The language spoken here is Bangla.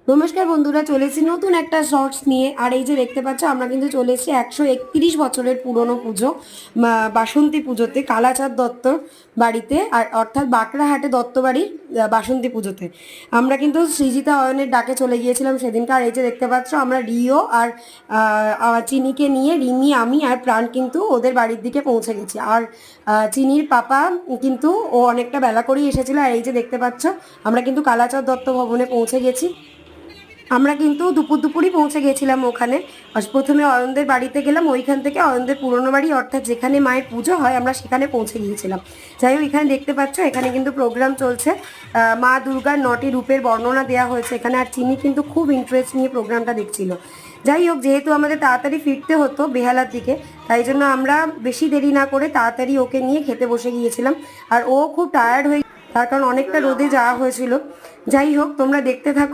নমস্কার বন্ধুরা, চলে এসেছি নতুন একটা শর্টস নিয়ে। আর এই যে দেখতে পাচ্ছ, আমরা কিন্তু চলে এসেছি 131 বছরের পুরনো পুজো বাসন্তী পুজোতে কালাচাঁদ দত্তর বাড়িতে, আর অর্থাৎ বাঁকড়াহাটে দত্ত বাড়ির বাসন্তী পুজোতে। আমরা কিন্তু সৃজিতা অয়নের ডাকে চলে গিয়েছিলাম সেদিনকে। আর এই যে দেখতে পাচ্ছ, আমরা রিও আর চিনিকে নিয়ে রিমি, আমি আর প্রাণ কিন্তু ওদের বাড়ির দিকে পৌঁছে গেছি। আর চিনির পাপা কিন্তু ও অনেকটা বেলা করেই এসেছিল। আর এই যে দেখতে পাচ্ছ, আমরা কিন্তু কালাচাঁদ দত্ত ভবনে পৌঁছে গেছি। আমরা কিন্তু দুপুরই পৌঁছে গেছিলাম ওখানে। প্রথমে অয়নদের বাড়িতে গেলাম, ওইখান থেকে অয়নদের পুরনো বাড়ি অর্থাৎ যেখানে মায়ের পুজো হয় আমরা সেখানে পৌঁছে গিয়েছিলাম। যাই হোক, এখানে দেখতে পাচ্ছ এখানে কিন্তু প্রোগ্রাম চলছে। মা দুর্গার 9টি রূপের বর্ণনা দেওয়া হয়েছে এখানে। আর চিনি কিন্তু খুব ইন্টারেস্ট নিয়ে প্রোগ্রামটা দেখছিল। যাই হোক, যেহেতু আমাদের তাড়াতাড়ি ফিরতে হতো বেহালার দিকে, তাই জন্য আমরা বেশি দেরি না করে তাড়াতাড়ি ওকে নিয়ে খেতে বসে গিয়েছিলাম। আর ও খুব টায়ার্ড হয়ে, তার কারণ অনেকটা রোদে যাওয়া হয়েছিল। যাই হোক, তোমরা দেখতে থাকো।